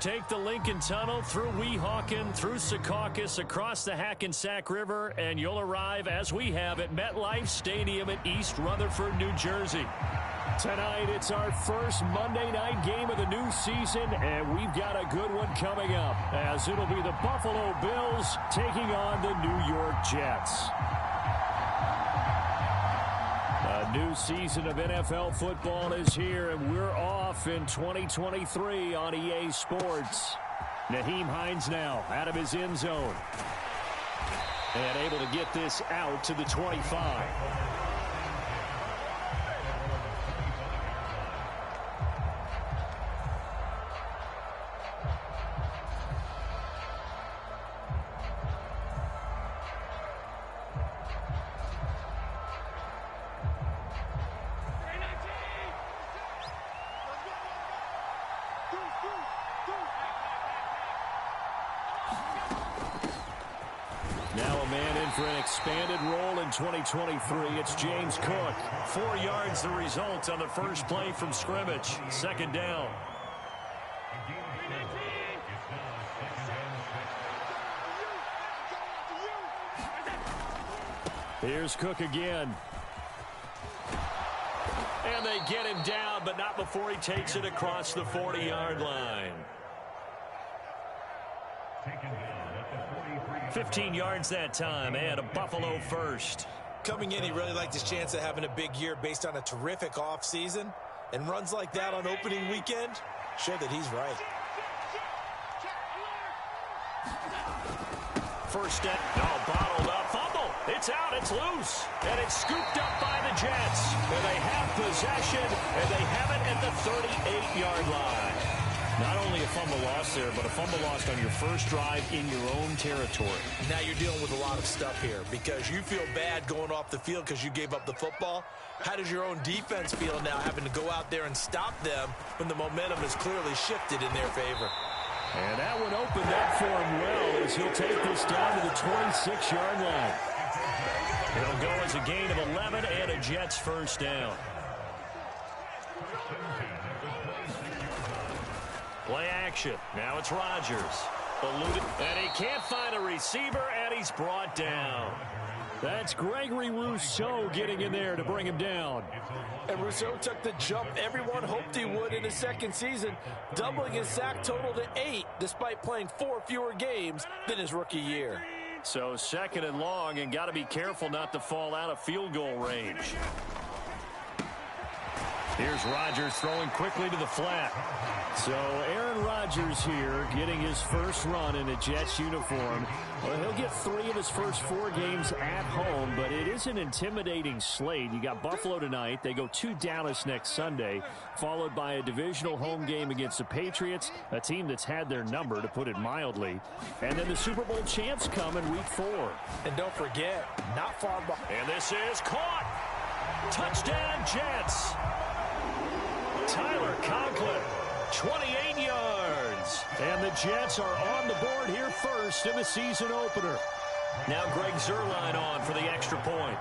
Take the Lincoln Tunnel through Weehawken, through Secaucus, across the Hackensack River, and you'll arrive, as we have, at MetLife Stadium in East Rutherford, New Jersey. Tonight, it's our first Monday night game of the new season, and we've got a good one coming up, as it'll be the Buffalo Bills taking on the New York Jets. A new season of NFL football is here, and we're off in 2023 on EA Sports. Nyheim Hines now out of his end zone. And able to get this out to the 25. For an expanded role in 2023, it's James Cook. 4 yards the result on the first play from scrimmage. Second down. Here's Cook again. And they get him down, but not before he takes it across the 40-yard line. 15 yards that time, and a Buffalo first. Coming in, he really liked his chance of having a big year based on a terrific offseason. And runs like that on opening weekend show that he's right. First step, bottled up, fumble. It's out, it's loose. And it's scooped up by the Jets. And they have possession, and they have it at the 38-yard line. Not only a fumble loss there, but a fumble lost on your first drive in your own territory. Now you're dealing with a lot of stuff here because you feel bad going off the field because you gave up the football. How does your own defense feel now having to go out there and stop them when the momentum is clearly shifted in their favor? And that one opened up for him well as he'll take this down to the 26-yard line. It'll go as a gain of 11 and a Jets first down. Play action. Now it's Rodgers. Eluded. And he can't find a receiver, and he's brought down. That's Gregory Rousseau getting in there to bring him down. And Rousseau took the jump everyone hoped he would in his second season, doubling his sack total to 8, despite playing 4 fewer games than his rookie year. So second and long, and got to be careful not to fall out of field goal range. Here's Rodgers throwing quickly to the flat. So Aaron Rodgers here getting his first run in a Jets uniform. Well, he'll get 3 of his first 4 games at home, but it is an intimidating slate. You got Buffalo tonight. They go to Dallas next Sunday, followed by a divisional home game against the Patriots, a team that's had their number, to put it mildly. And then the Super Bowl champs come in week 4. And don't forget, not far behind. And this is caught. Touchdown, Jets. Tyler Conklin, 28 yards. And the Jets are on the board here first in the season opener. Now Greg Zuerlein on for the extra point.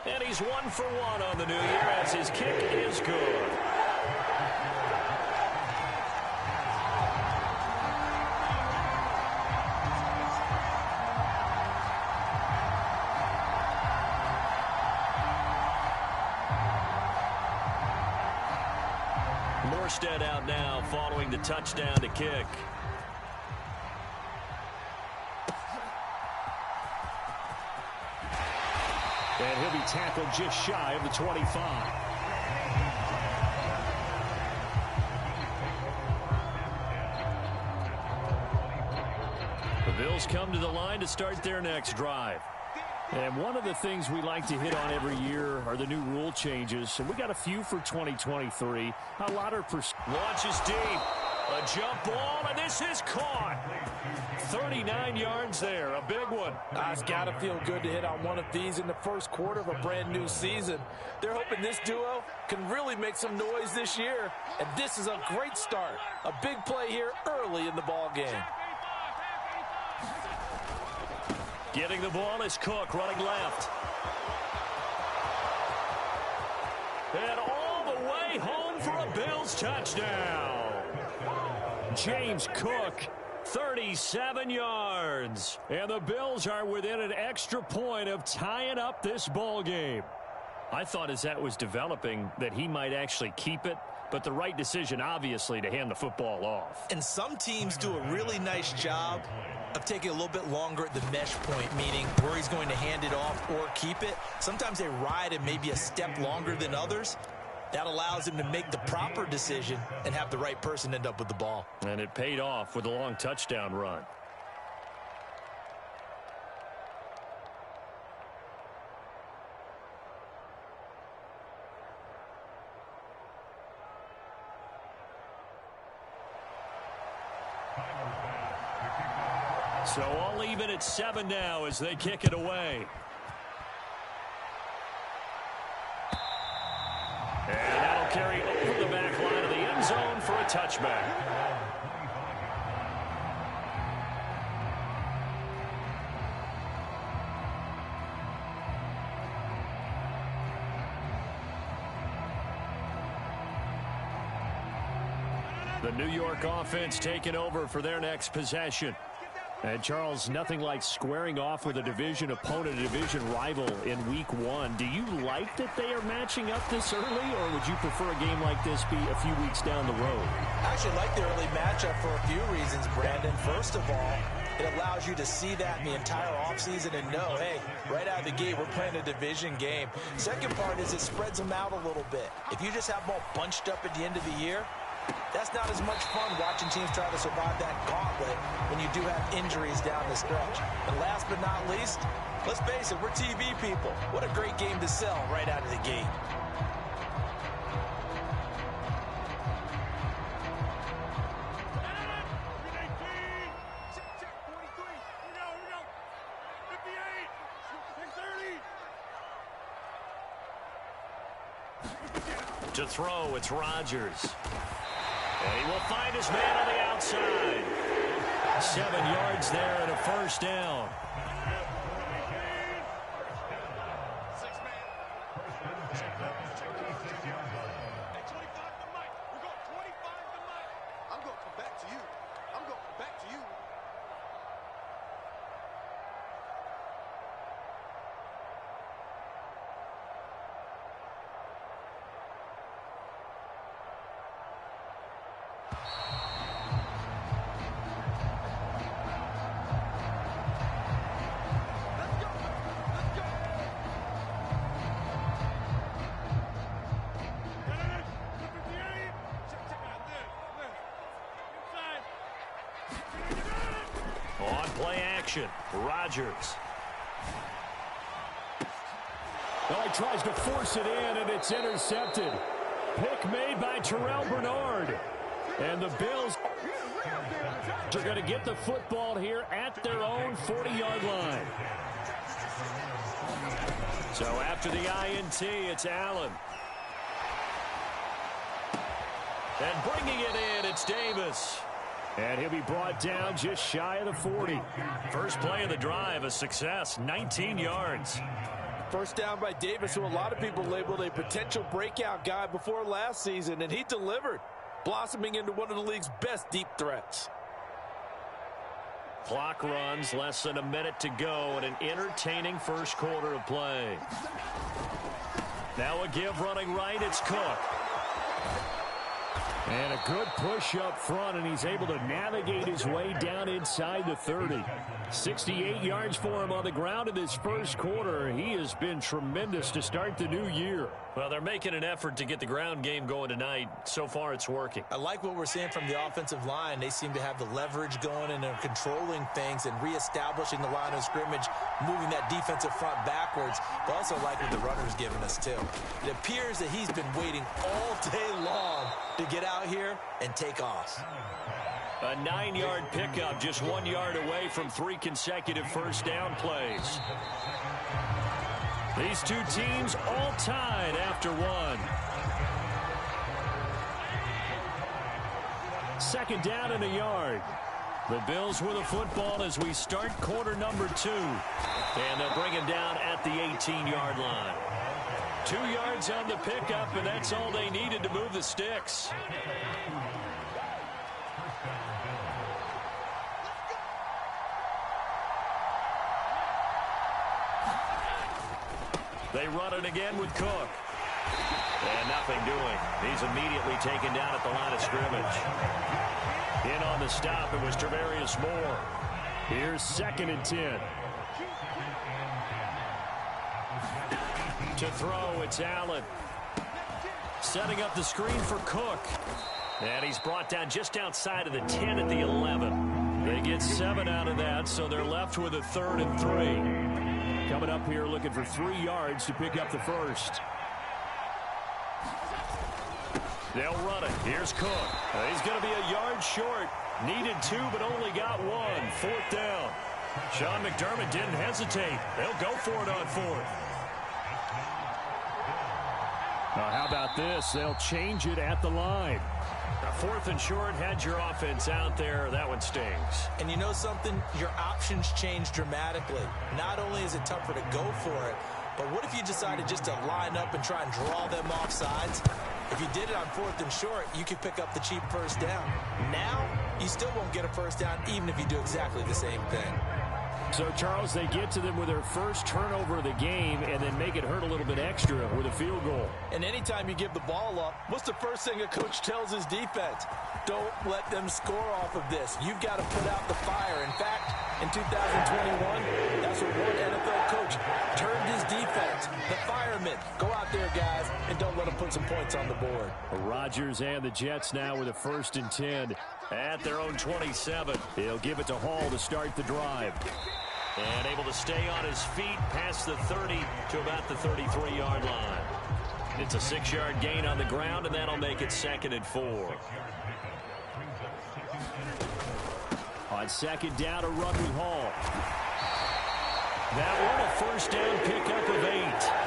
And he's 1 for 1 on the new year as his kick is good. Morstead out now following the touchdown to kick. And he'll be tackled just shy of the 25. The Bills come to the line to start their next drive. And one of the things we like to hit on every year are the new rule changes. And we got a few for 2023. A lot are launches deep. A jump ball, and this is caught. 39 yards there, a big one. It's got to feel good to hit on one of these in the first quarter of a brand new season. They're hoping this duo can really make some noise this year. And this is a great start. A big play here early in the ball game. Getting the ball is Cook running left. And all the way home for a Bills touchdown. James Cook, 37 yards. And the Bills are within an extra point of tying up this ball game. I thought as that was developing that he might actually keep it, but the right decision, obviously, to hand the football off. And some teams do a really nice job of taking a little bit longer at the mesh point, meaning where he's going to hand it off or keep it. Sometimes they ride it maybe a step longer than others. That allows him to make the proper decision and have the right person end up with the ball. And it paid off with a long touchdown run. So all even at 7 now as they kick it away. And that'll carry over the back line of the end zone for a touchback. The New York offense taking over for their next possession. And, Charles, nothing like squaring off with a division opponent, a division rival in Week 1. Do you like that they are matching up this early, or would you prefer a game like this be a few weeks down the road? I actually like the early matchup for a few reasons, Brandon. First of all, it allows you to see that in the entire offseason and know, hey, right out of the gate, we're playing a division game. Second part is it spreads them out a little bit. If you just have them all bunched up at the end of the year, that's not as much fun watching teams try to survive that gauntlet when you do have injuries down the stretch. And last but not least, let's face it, we're TV people. What a great game to sell right out of the gate. To throw, it's Rodgers. And he will find his man on the outside. 7 yards there and a first down. On play action, Rodgers. Well, he tries to force it in, and it's intercepted. Pick made by Terrell Bernard. And the Bills are going to get the football here at their own 40-yard line. So after the INT, it's Allen. And bringing it in, it's Davis. And he'll be brought down just shy of the 40. First play of the drive, a success, 19 yards. First down by Davis, who a lot of people labeled a potential breakout guy before last season, and he delivered, blossoming into one of the league's best deep threats. Clock runs, less than a minute to go, and an entertaining first quarter of play. Now a give running right, it's Cook. And a good push up front, and he's able to navigate his way down inside the 30. 68 yards for him on the ground in this first quarter. He has been tremendous to start the new year. Well, they're making an effort to get the ground game going tonight. So far, it's working. I like what we're seeing from the offensive line. They seem to have the leverage going, and they're controlling things and reestablishing the line of scrimmage, moving that defensive front backwards. But also like what the runner's giving us, too. It appears that he's been waiting all day long to get out here and take off. A 9-yard pickup, just 1 yard away from 3 consecutive first down plays. These two teams all tied after 1. Second down and a yard. The Bills with the football as we start quarter number 2. And they'll bring him down at the 18-yard line. 2 yards on the pickup, and that's all they needed to move the sticks. They run it again with Cook. And nothing doing. He's immediately taken down at the line of scrimmage. In on the stop, it was Travarius Moore. Here's 2nd and 10. To throw, it's Allen. Setting up the screen for Cook. And he's brought down just outside of the 10 at the 11. They get 7 out of that, so they're left with a 3rd and 3. Coming up here looking for 3 yards to pick up the first. They'll run it. Here's Cook. He's going to be a yard short. Needed 2, but only got 1. 4th down. Sean McDermott didn't hesitate. They'll go for it on 4th. How about this? They'll change it at the line. Now, 4th and short, had your offense out there. That one stings. And you know something? Your options change dramatically. Not only is it tougher to go for it, but what if you decided just to line up and try and draw them off sides? If you did it on 4th and short, you could pick up the cheap first down. Now, you still won't get a first down even if you do exactly the same thing. So, Charles, they get to them with their first turnover of the game and then make it hurt a little bit extra with a field goal. And anytime you give the ball up, what's the first thing a coach tells his defense? Don't let them score off of this. You've got to put out the fire. In fact, in 2021, that's what one NFL coach turned his defense. The firemen. Go out there, guys, and don't let them put some points on the board. Rodgers and the Jets now with a 1st and 10 at their own 27. He'll give it to Hall to start the drive. And able to stay on his feet past the 30 to about the 33-yard line. It's a 6-yard gain on the ground, and that'll make it 2nd and 4. On 2nd down, a run with Hall. That one, a 1st down pickup of 8.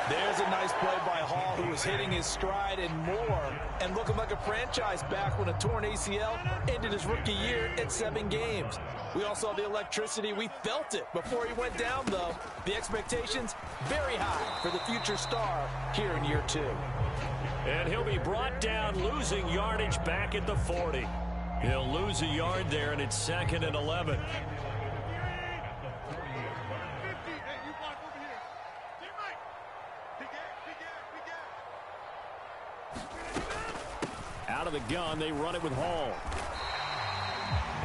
There's a nice play by Hall, who was hitting his stride and more, and looking like a franchise back when a torn ACL ended his rookie year at 7 games. We all saw the electricity. We felt it before he went down, though. The expectations very high for the future star here in year 2. And he'll be brought down, losing yardage back at the 40. He'll lose a yard there, and it's 2nd and 11. Out of the gun, they run it with Hall.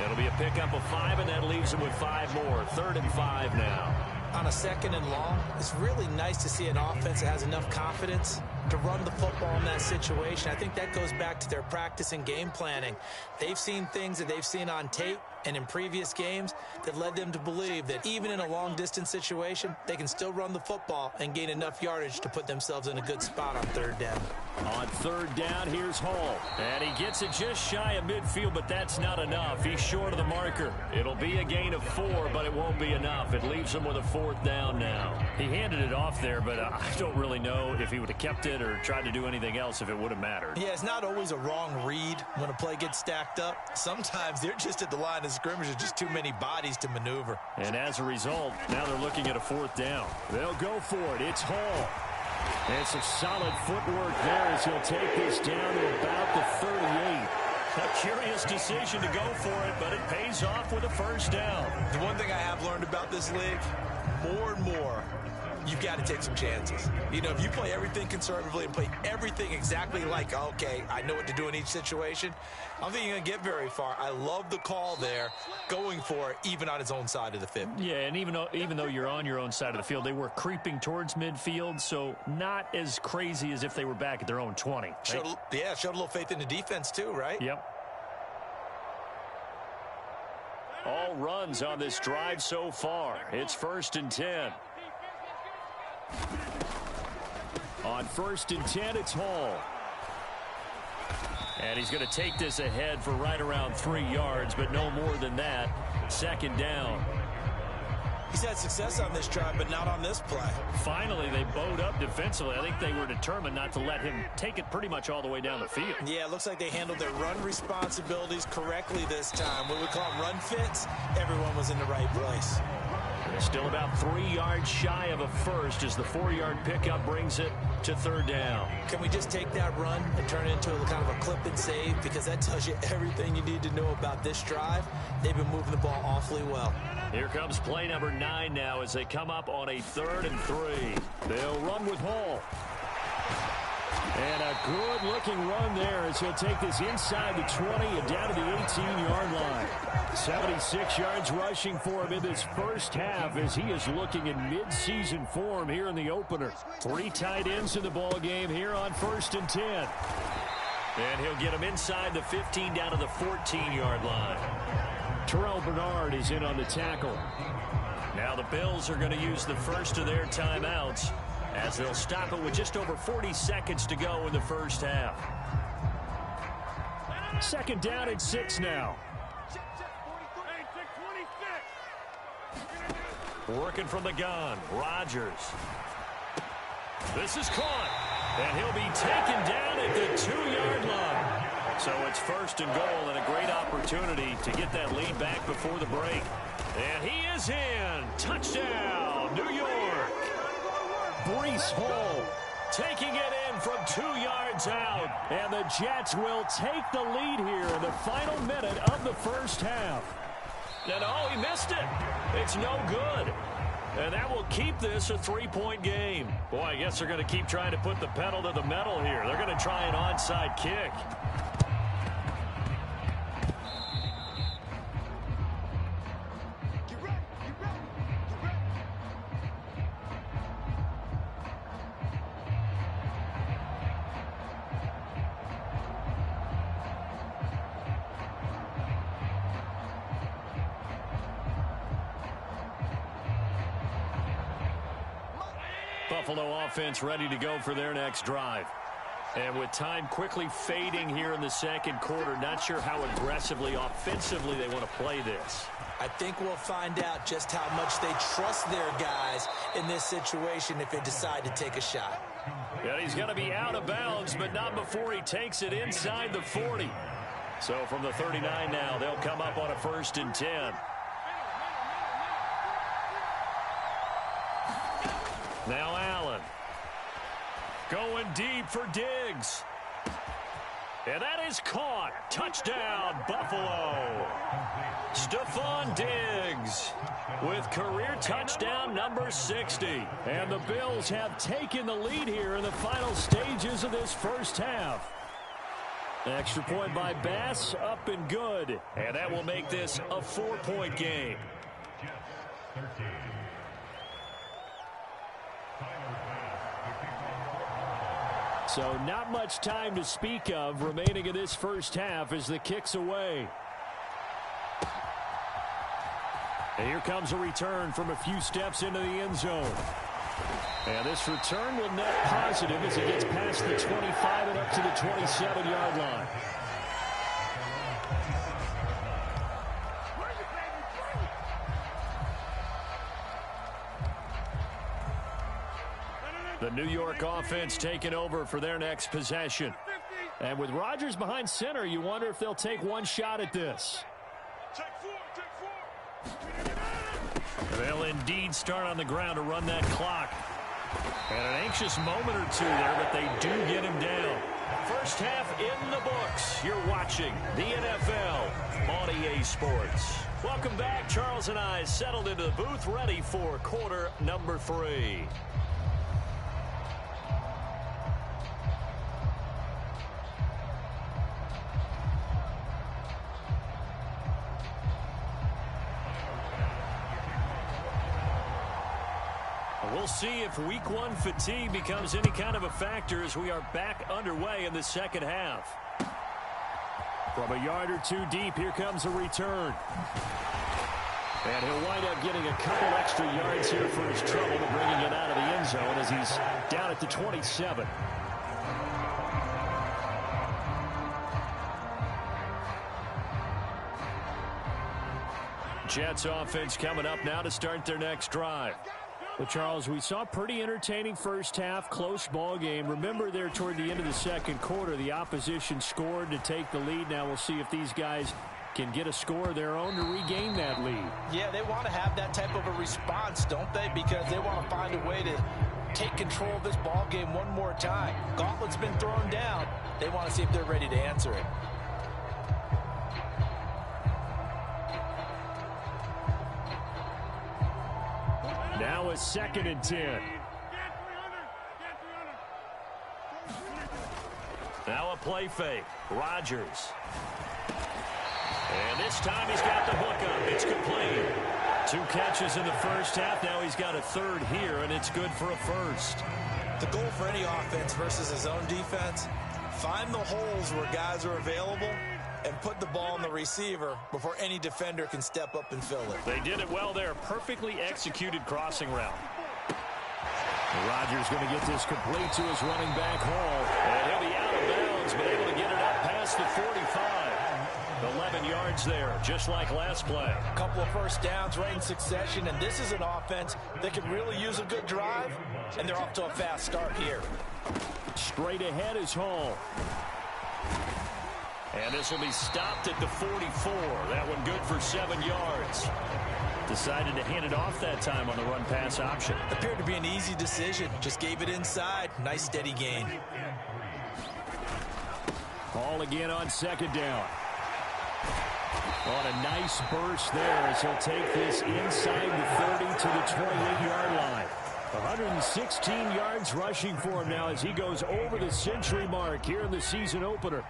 It'll be a pickup of 5, and that leaves them with 5 more. 3rd and 5 now. On a 2nd and long, it's really nice to see an offense that has enough confidence to run the football in that situation. I think that goes back to their practice and game planning. They've seen things that they've seen on tape and in previous games that led them to believe that even in a long-distance situation, they can still run the football and gain enough yardage to put themselves in a good spot on 3rd down. On 3rd down, here's Hall. And he gets it just shy of midfield, but that's not enough. He's short of the marker. It'll be a gain of 4, but it won't be enough. It leaves him with a 4th down now. He handed it off there, but I don't really know if he would have kept it or tried to do anything else if it would have mattered. Yeah, it's not always a wrong read when a play gets stacked up. Sometimes they're just at the line of scrimmage with just too many bodies to maneuver. And as a result, now they're looking at a 4th down. They'll go for it. It's Hall. And some solid footwork there as he'll take this down to about the 38. A curious decision to go for it, but it pays off with a 1st down. The one thing I have learned about this league, more and more, you've got to take some chances. You know, if you play everything conservatively and play everything exactly like, okay, I know what to do in each situation, I don't think you're going to get very far. I love the call there, going for it, even on his own side of the 50. Yeah, and even though you're on your own side of the field, they were creeping towards midfield, so not as crazy as if they were back at their own 20. Right? Showed a little faith in the defense too, right? Yep. All runs on this drive so far. It's 1st and 10. On 1st and 10, it's Hall. And he's going to take this ahead for right around 3 yards, but no more than that. 2nd down. He's had success on this drive, but not on this play. Finally, they bowed up defensively. I think they were determined not to let him take it pretty much all the way down the field. Yeah, it looks like they handled their run responsibilities correctly this time. What we call them run fits, everyone was in the right place. Still about 3 yards shy of a first as the 4-yard pickup brings it to third down. Can we just take that run and turn it into a kind of a clip and save? Because that tells you everything you need to know about this drive. They've been moving the ball awfully well. Here comes play number 9 now as they come up on a 3rd and 3. They'll run with Hall. And a good-looking run there as he'll take this inside the 20 and down to the 18-yard line. 76 yards rushing for him in this first half as he is looking in mid-season form here in the opener. 3 tight ends in the ball game here on 1st and 10. And he'll get him inside the 15 down to the 14-yard line. Terrell Bernard is in on the tackle. Now the Bills are going to use the first of their timeouts as they'll stop it with just over 40 seconds to go in the first half. 2nd down and 6 now. Working from the gun, Rodgers. This is caught, and he'll be taken down at the 2-yard line. So it's 1st and goal and a great opportunity to get that lead back before the break. And he is in. Touchdown, New York. Breece Hall taking it in from 2 yards out. And the Jets will take the lead here in the final minute of the first half. And oh, he missed it. It's no good. And that will keep this a 3-point game. Boy, I guess they're going to keep trying to put the pedal to the metal here. They're going to try an onside kick. Buffalo offense ready to go for their next drive. And with time quickly fading here in the 2nd quarter, not sure how aggressively, offensively they want to play this. I think we'll find out just how much they trust their guys in this situation if they decide to take a shot. Yeah, he's going to be out of bounds, but not before he takes it inside the 40. So from the 39 now, they'll come up on a 1st and 10. Now Allen. Going deep for Diggs. And that is caught. Touchdown, Buffalo. Stephon Diggs with career touchdown number 60. And the Bills have taken the lead here in the final stages of this first half. Extra point by Bass, up and good. And that will make this a 4-point game. So not much time to speak of remaining in this first half as the kick's away. And here comes a return from a few steps into the end zone. And this return will net positive as it gets past the 25 and up to the 27-yard line. The New York offense taking over for their next possession. And with Rodgers behind center, you wonder if they'll take one shot at this. They'll indeed start on the ground to run that clock. And an anxious moment or two there, but they do get him down. First half in the books. You're watching the NFL on EA Sports. Welcome back. Charles and I settled into the booth, ready for quarter number 3. We'll see if week 1 fatigue becomes any kind of a factor as we are back underway in the second half. From a yard or two deep, here comes a return. And he'll wind up getting a couple extra yards here for his trouble, but bringing it out of the end zone as he's down at the 27. Jets offense coming up now to start their next drive. Well, Charles, we saw a pretty entertaining first half, close ball game. Remember there toward the end of the second quarter, the opposition scored to take the lead. Now we'll see if these guys can get a score of their own to regain that lead. Yeah, they want to have that type of a response, don't they? Because they want to find a way to take control of this ball game one more time. Gauntlet's been thrown down. They want to see if they're ready to answer it. Now a 2nd and 10. Now a play fake. Rodgers. And this time he's got the hook up. It's complete. 2 catches in the first half. Now he's got a 3rd here, and it's good for a 1st. The goal for any offense versus his own defense, find the holes where guys are available and put the ball on the receiver before any defender can step up and fill it. They did it well there. Perfectly executed crossing route. Rodgers going to get this complete to his running back Hall. And he'll be out of bounds, but able to get it up past the 45. 11 yards there, just like last play. A couple of first downs right in succession, and this is an offense that can really use a good drive, and they're off to a fast start here. Straight ahead is Hall. And this will be stopped at the 44. That one good for 7 yards. Decided to hand it off that time on the run-pass option. Appeared to be an easy decision. Just gave it inside. Nice steady gain. Hall again on 2nd down. On a nice burst there as he'll take this inside the 30 to the 28-yard line. 116 yards rushing for him now as he goes over the century mark here in the season opener.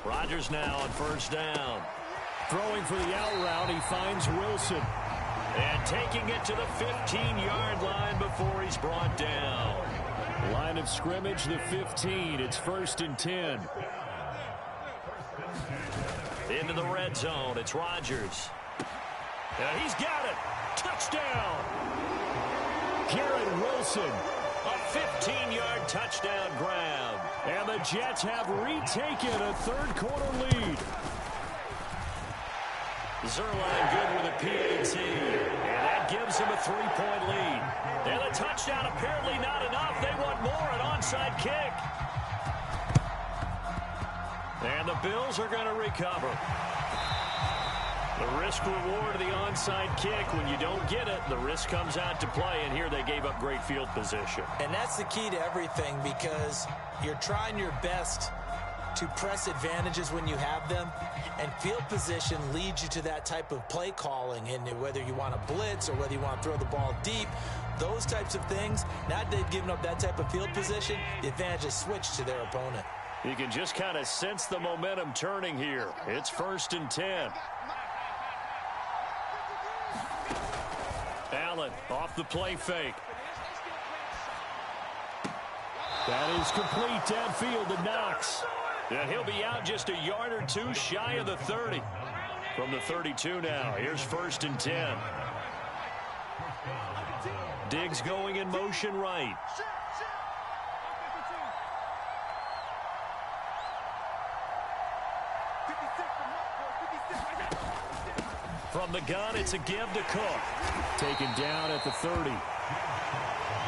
Rodgers now on 1st down. Throwing for the out route, he finds Wilson. And taking it to the 15-yard line before he's brought down. Line of scrimmage, the 15. It's 1st and 10. Into the red zone. It's Rodgers. And he's got it. Touchdown. Garrett Wilson. A 15-yard touchdown grab. And the Jets have retaken a 3rd quarter lead. Zerline good with a PAT. And that gives him a 3-point lead. And a touchdown apparently not enough. They want more, an onside kick. And the Bills are going to recover. The risk-reward of the onside kick. When you don't get it, the risk comes out to play. And here they gave up great field position. And that's the key to everything because you're trying your best to press advantages when you have them. And field position leads you to that type of play calling. And whether you want to blitz or whether you want to throw the ball deep, those types of things, now that they've given up that type of field position, the advantage is switched to their opponent. You can just kind of sense the momentum turning here. It's 1st and 10. Allen off the play fake. That is complete downfield to Knox. And he'll be out just a yard or 2 shy of the 30. From the 32 now. Here's 1st and 10. Diggs going in motion right. From the gun, it's a give to Cook. Taken down at the 30.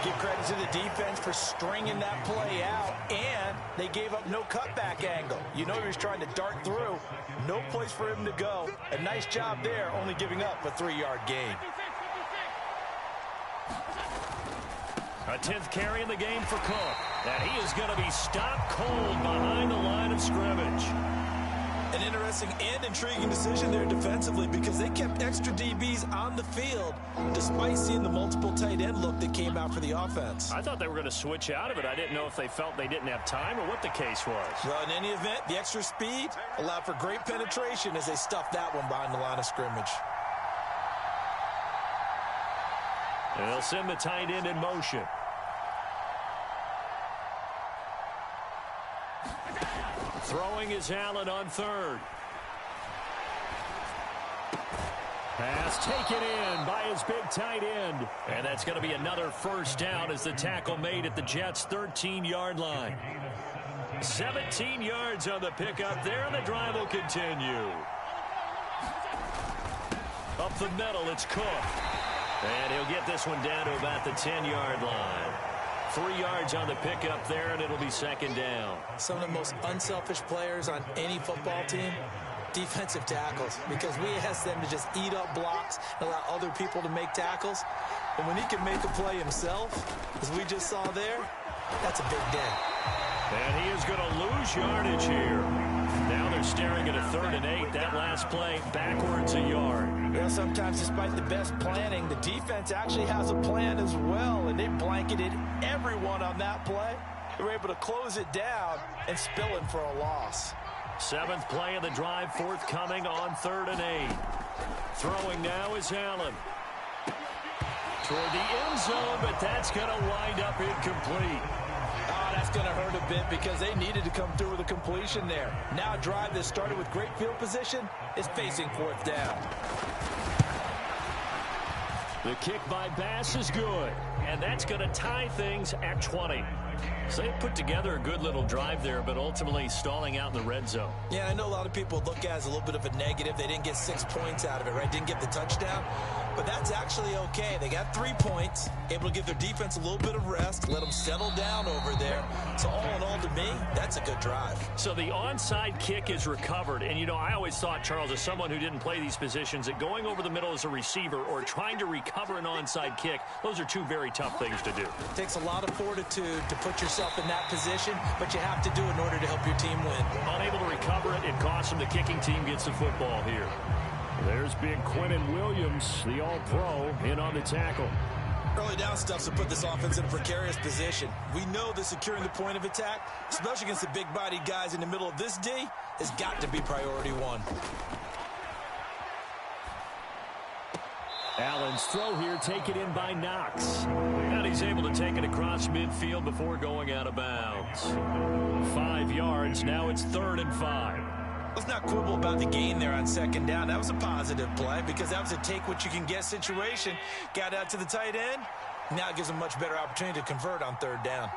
Give credit to the defense for stringing that play out, and they gave up no cutback angle. You know he was trying to dart through. No place for him to go. A nice job there, only giving up a 3-yard gain. A 10th carry in the game for Cook. And he is going to be stopped cold behind the line of scrimmage. An interesting and intriguing decision there defensively because they kept extra DBs on the field despite seeing the multiple tight end look that came out for the offense. I thought they were going to switch out of it. I didn't know if they felt they didn't have time or what the case was. Well, in any event, the extra speed allowed for great penetration as they stuffed that one behind the line of scrimmage. And they'll send the tight end in motion. Throwing is Allen on 3rd. Pass taken in by his big tight end. And that's going to be another 1st down as the tackle made at the Jets' 13-yard line. 17 yards on the pickup there, and the drive will continue. Up the middle, it's Cook. And he'll get this one down to about the 10-yard line. 3 yards on the pickup there, and it'll be second down. Some of the most unselfish players on any football team, defensive tackles, because we ask them to just eat up blocks and allow other people to make tackles. And when he can make a play himself, as we just saw there, that's a big day. And he is going to lose yardage here. Now they're staring at a 3rd and 8. That last play backwards a yard. You know, sometimes despite the best planning, the defense actually has a plan as well, and they blanketed everyone on that play. They were able to close it down and spill it for a loss. 7th play of the drive, forthcoming on 3rd and 8. Throwing now is Allen. Toward the end zone, but that's going to wind up incomplete. Oh, that's going to hurt a bit because they needed to come through with a completion there. Now a drive that started with great field position is facing 4th down. The kick by Bass is good, and that's going to tie things at 20. So they put together a good little drive there, but ultimately stalling out in the red zone. Yeah, I know a lot of people look at it as a little bit of a negative. They didn't get 6 points out of it, right? Didn't get the touchdown. But that's actually okay. They got 3 points, able to give their defense a little bit of rest, let them settle down over there. So all in all, to me, that's a good drive. So the onside kick is recovered. And, you know, I always thought, Charles, as someone who didn't play these positions, that going over the middle as a receiver or trying to recover an onside kick, those are 2 very tough things to do. It takes a lot of fortitude to put yourself in that position, but you have to do it in order to help your team win. Unable to recover it, it costs them. The kicking team gets the football here. There's big Quentin Williams, the all-pro, in on the tackle. Early down stuff to put this offense in a precarious position. We know that securing the point of attack, especially against the big-bodied guys in the middle of this D, has got to be priority 1. Allen's throw here taken in by Knox. And he's able to take it across midfield before going out of bounds. 5 yards, now it's 3rd and 5. Let's not quibble about the gain there on 2nd down. That was a positive play because that was a take-what-you-can-get situation. Got out to the tight end. Now it gives them a much better opportunity to convert on 3rd down.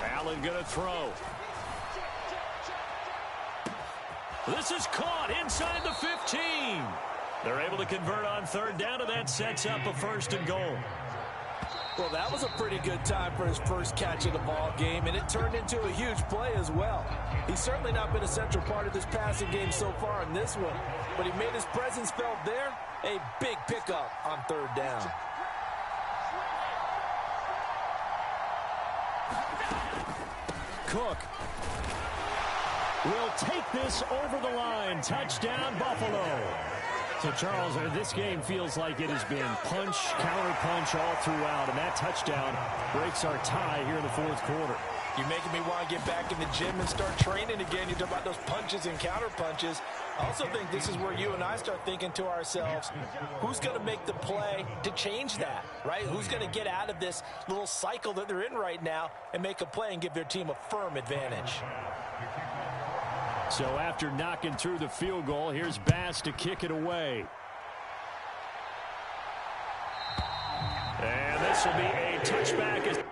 Allen going to throw. This is caught inside the 15. They're able to convert on 3rd down, and that sets up a 1st and goal. Well, that was a pretty good time for his first catch of the ball game, and it turned into a huge play as well. He's certainly not been a central part of this passing game so far in this one, but he made his presence felt there. A big pickup on 3rd down. Cook will take this over the line. Touchdown, Buffalo. So, Charles, this game feels like it has been punch, counter-punch all throughout, and that touchdown breaks our tie here in the 4th quarter. You're making me want to get back in the gym and start training again. You talk about those punches and counter-punches. I also think this is where you and I start thinking to ourselves, who's going to make the play to change that, right? Who's going to get out of this little cycle that they're in right now and make a play and give their team a firm advantage? So after knocking through the field goal, here's Bass to kick it away. And this will be a touchback.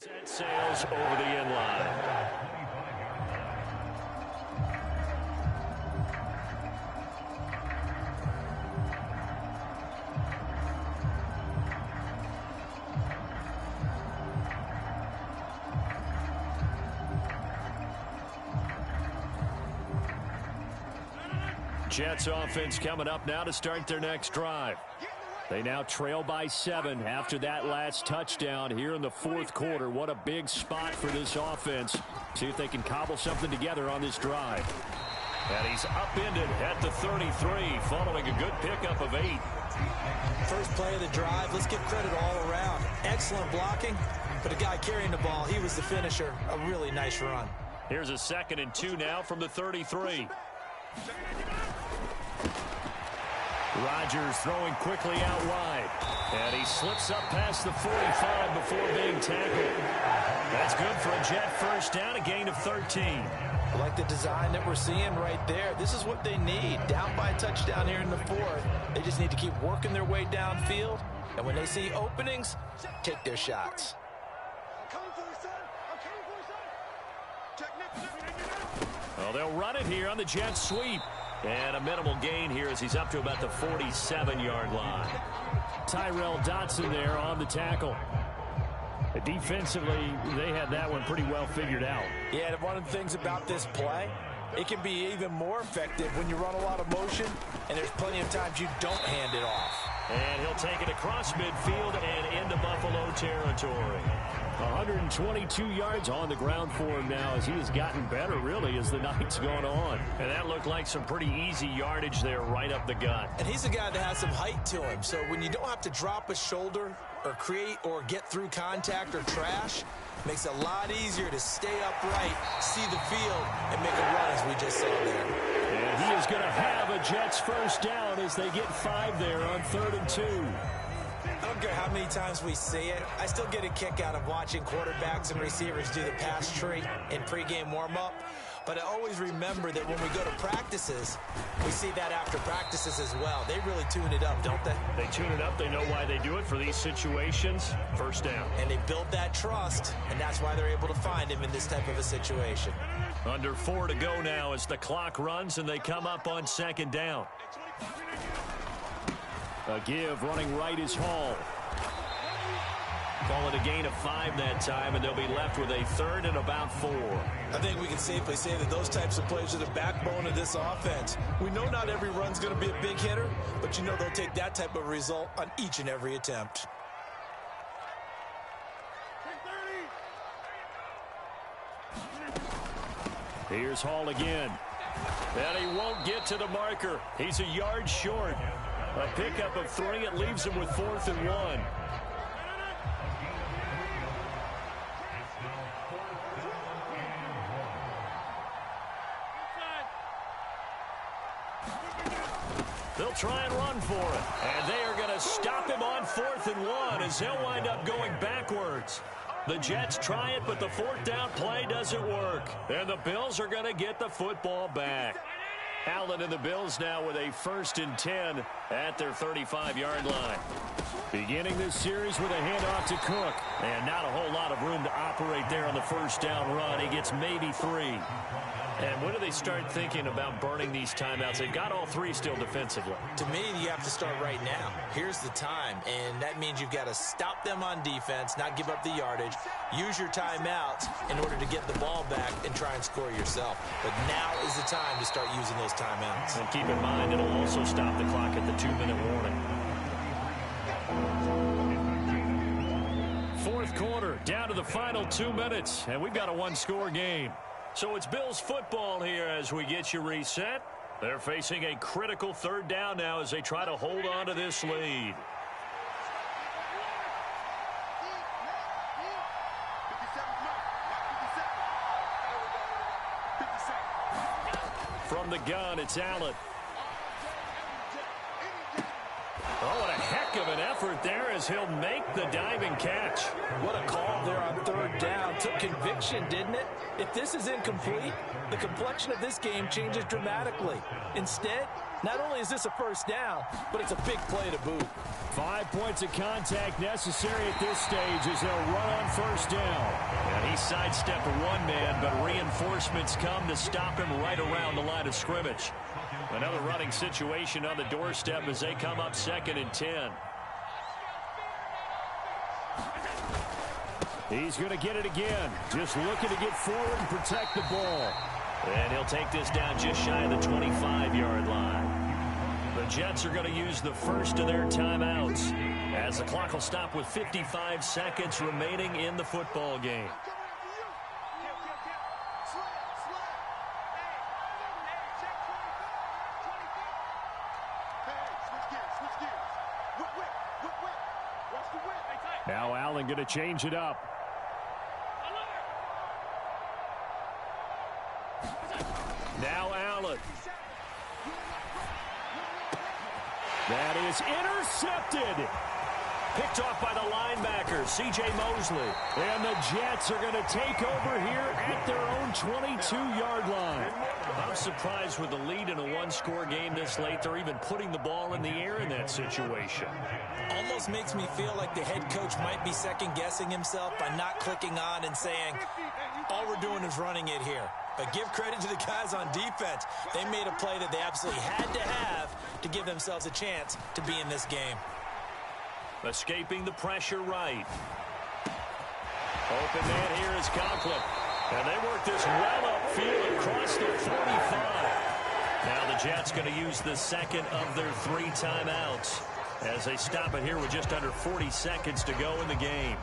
Set sails over the inline. Jets offense coming up now to start their next drive. They now trail by 7 after that last touchdown here in the fourth quarter. What a big spot for this offense. See if they can cobble something together on this drive. And he's upended at the 33 following a good pickup of 8. First play of the drive. Let's give credit all around. Excellent blocking. But the guy carrying the ball, he was the finisher. A really nice run. Here's a 2nd and 2 now from the 33. Rodgers throwing quickly out wide. And he slips up past the 45 before being tackled. That's good for a Jet first down, a gain of 13. I like the design that we're seeing right there. This is what they need. Down by a touchdown here in the fourth. They just need to keep working their way downfield. And when they see openings, take their shots. Well, they'll run it here on the Jet sweep. And a minimal gain here as he's up to about the 47-yard line. Tyrell Dotson there on the tackle. Defensively, they had that one pretty well figured out. Yeah, one of the things about this play, it can be even more effective when you run a lot of motion, and there's plenty of times you don't hand it off. And he'll take it across midfield and into Buffalo territory. 122 yards on the ground for him now as he has gotten better, really, as the night's gone on. And that looked like some pretty easy yardage there right up the gut. And he's a guy that has some height to him. So when you don't have to drop a shoulder or create or get through contact or trash, makes it a lot easier to stay upright, see the field, and make a run as we just saw there. And he is going to have a Jets first down as they get 5 there on 3rd and 2. I don't care how many times we see it. I still get a kick out of watching quarterbacks and receivers do the pass tree in pregame warm-up. But I always remember that when we go to practices, we see that after practices as well. They really tune it up, don't they? They tune it up. They know why they do it for these situations. First down. And they build that trust, and that's why they're able to find him in this type of a situation. Under 4 to go now as the clock runs and they come up on 2nd down. A give running right is Hall. Call it a gain of 5 that time, and they'll be left with a 3rd and about 4. I think we can safely say that those types of plays are the backbone of this offense. We know not every run's going to be a big hitter, but you know they'll take that type of result on each and every attempt. Here's Hall again. And he won't get to the marker. He's a yard short. A pickup of 3. It leaves him with 4th and 1. They'll try and run for it. And they are going to stop him on 4th and 1 as he'll wind up going backwards. The Jets try it, but the 4th down play doesn't work. And the Bills are going to get the football back. Allen and the Bills now with a 1st and 10 at their 35-yard line. Beginning this series with a handoff to Cook. And not a whole lot of room to operate there on the first down run. He gets maybe 3. And when do they start thinking about burning these timeouts? They've got all 3 still defensively. To me, you have to start right now. Here's the time, and that means you've got to stop them on defense, not give up the yardage, use your timeouts in order to get the ball back and try and score yourself. But now is the time to start using those timeouts. And keep in mind, it'll also stop the clock at the 2-minute warning. Fourth quarter, down to the final 2 minutes, and we've got a 1-score game. So it's Bills football here as we get you reset. They're facing a critical 3rd down now as they try to hold on to this lead. From the gun, it's Allen. Oh, what a heck heck of an effort there as he'll make the diving catch. What a call there on third down. Took conviction, didn't it? If this is incomplete, the complexion of this game changes dramatically. Instead, not only is this a first down, but it's a big play to boot. 5 points of contact necessary at this stage as they'll run on first down. And he sidestepped one man, but reinforcements come to stop him right around the line of scrimmage. Another running situation on the doorstep as they come up 2nd and 10. He's going to get it again. Just looking to get forward and protect the ball. And he'll take this down just shy of the 25-yard line. The Jets are going to use the first of their timeouts as the clock will stop with 55 seconds remaining in the football game. Now Allen going to change it up. Now Allen. That is intercepted. Picked off by the linebacker, C.J. Mosley. And the Jets are going to take over here at their own 22-yard line. I'm surprised with the lead in a one-score game this late. They're even putting the ball in the air in that situation. Almost makes me feel like the head coach might be second-guessing himself by not clicking on and saying, all we're doing is running it here. But give credit to the guys on defense. They made a play that they absolutely had to have to give themselves a chance to be in this game. Escaping the pressure right. Open man here is Conklin. And they work this well upfield across the 45. Now the Jets going to use the second of their 3 timeouts as they stop it here with just under 40 seconds to go in the game.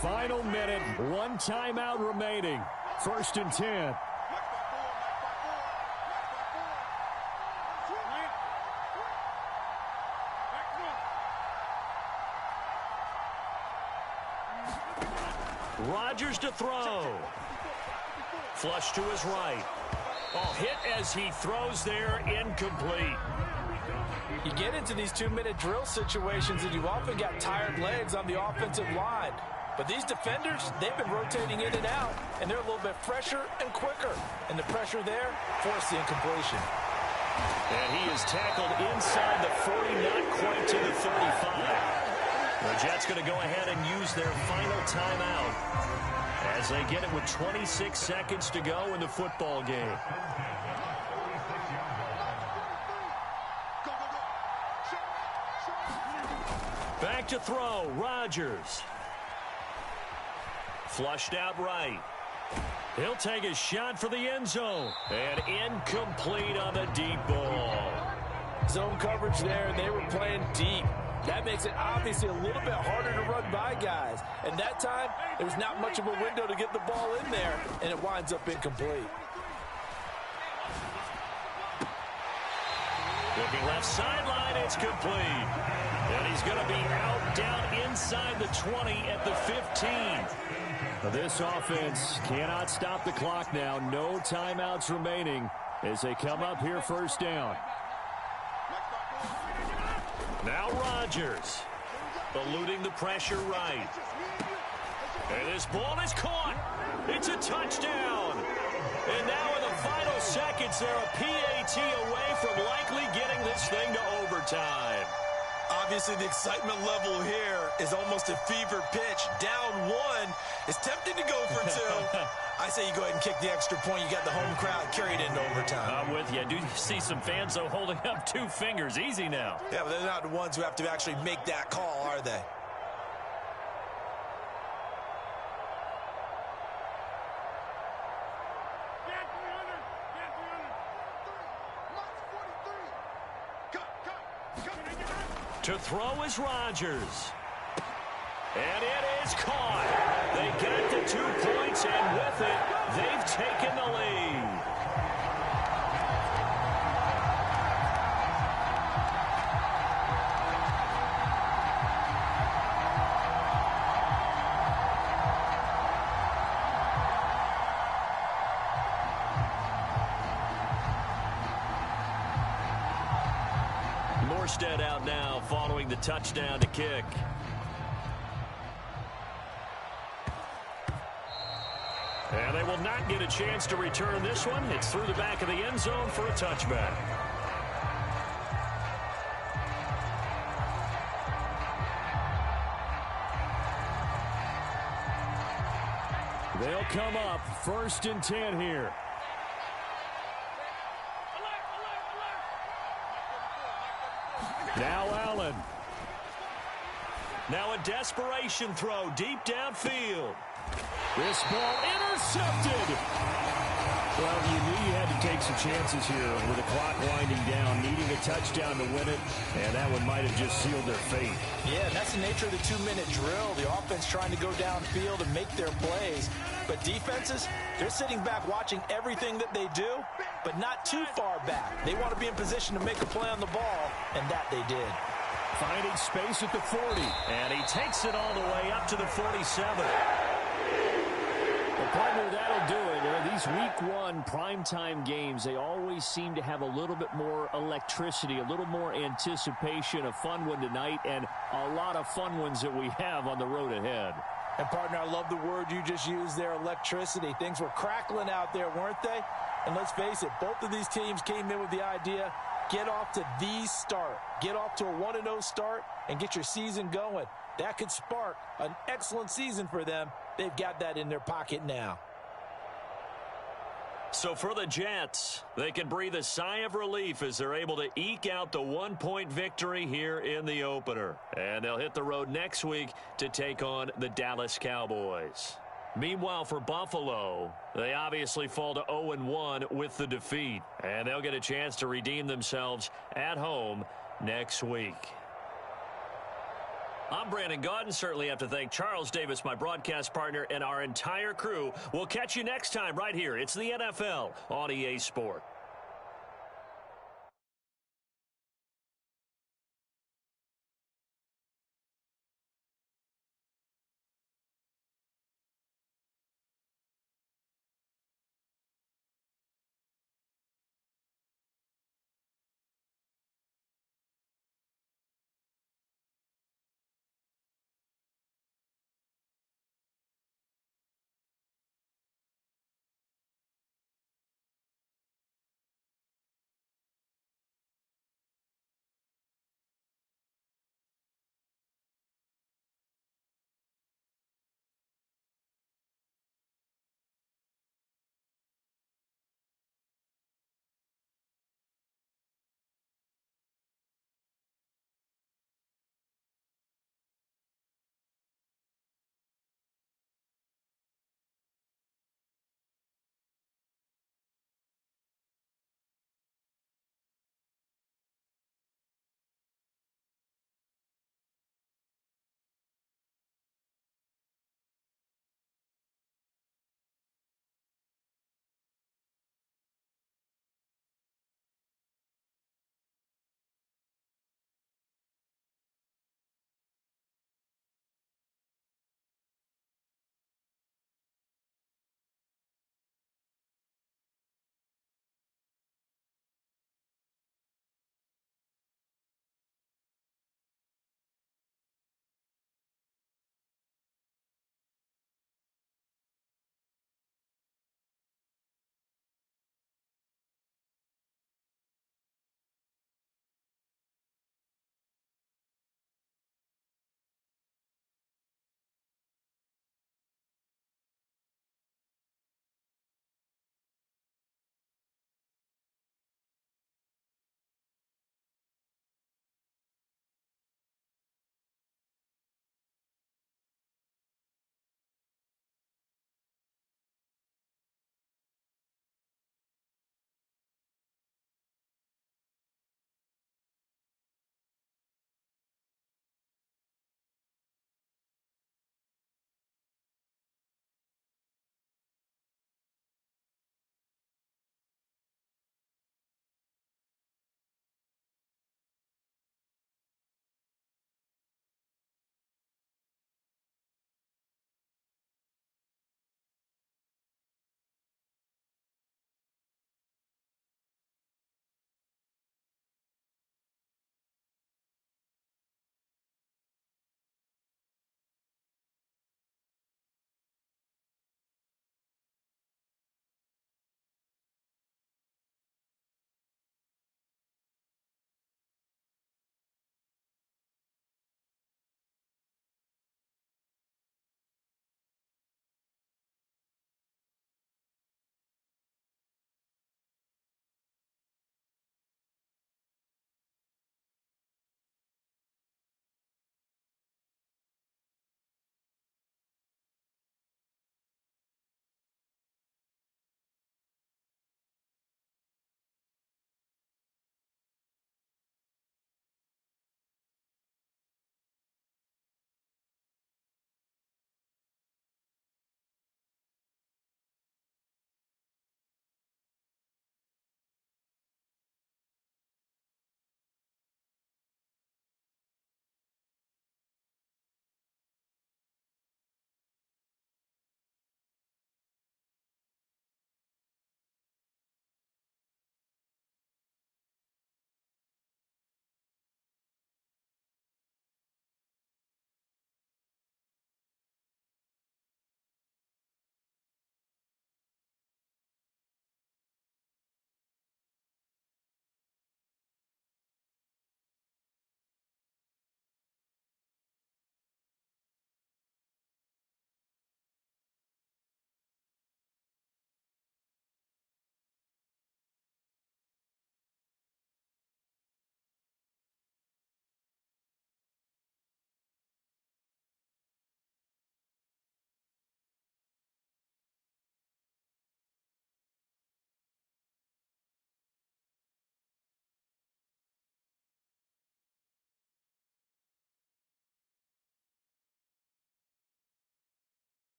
Final minute, 1 timeout remaining. 1st and 10. Rodgers to throw. Flush to his right. Oh, hit as he throws there, incomplete. You get into these 2-minute drill situations and you've often got tired legs on the offensive line. But these defenders, they've been rotating in and out, and they're a little bit fresher and quicker. And the pressure there forced the incompletion. And he is tackled inside the 40, not quite to the 35. The Jets going to go ahead and use their final timeout as they get it with 26 seconds to go in the football game. Back to throw, Rodgers. Flushed out right. He'll take a shot for the end zone. And incomplete on the deep ball. Zone coverage there, and they were playing deep. That makes it obviously a little bit harder to run by guys. And that time, there's not much of a window to get the ball in there, and it winds up incomplete. Looking left sideline, it's complete. And he's going to be out down inside the 20 at the 15. This offense cannot stop the clock now. No timeouts remaining as they come up here 1st down. Now Rodgers, eluding the pressure right. And this ball is caught. It's a touchdown. And now in the final seconds, they're a PAT away from likely getting this thing to overtime. Obviously, the excitement level here is almost a fever pitch. Down 1. It's tempting to go for 2. I say you go ahead and kick the extra point. You got the home crowd carried into overtime. I'm with you. I do see some fans, though, holding up 2 fingers. Easy now. Yeah, but they're not the ones who have to actually make that call, are they? To throw is Rodgers. And it is caught. They got the 2 points, and with it, they've taken the lead. Armstead out now following the touchdown to kick. And they will not get a chance to return this one. It's through the back of the end zone for a touchback. They'll come up 1st and 10 here. Now Allen. Now a desperation throw deep downfield. This ball intercepted. Well, you knew you had to take some chances here with the clock winding down, needing a touchdown to win it, and that one might have just sealed their fate. Yeah, and that's the nature of the 2-minute drill. The offense trying to go downfield and make their plays. But defenses, they're sitting back watching everything that they do, but not too far back. They want to be in position to make a play on the ball, and that they did. Finding space at the 40, and he takes it all the way up to the 47. Well, partner, that'll do it. These week 1 primetime games, they always seem to have a little bit more electricity, a little more anticipation. A fun one tonight, and a lot of fun ones that we have on the road ahead. And, partner, I love the word you just used there, electricity. Things were crackling out there, weren't they? And let's face it, both of these teams came in with the idea, get off to the start. Get off to a 1-0 start and get your season going. That could spark an excellent season for them. They've got that in their pocket now. So for the Jets, they can breathe a sigh of relief as they're able to eke out the 1-point victory here in the opener. And they'll hit the road next week to take on the Dallas Cowboys. Meanwhile, for Buffalo, they obviously fall to 0-1 with the defeat. And they'll get a chance to redeem themselves at home next week. I'm Brandon Gaudin. Certainly have to thank Charles Davis, my broadcast partner, and our entire crew. We'll catch you next time right here. It's the NFL on EA Sport.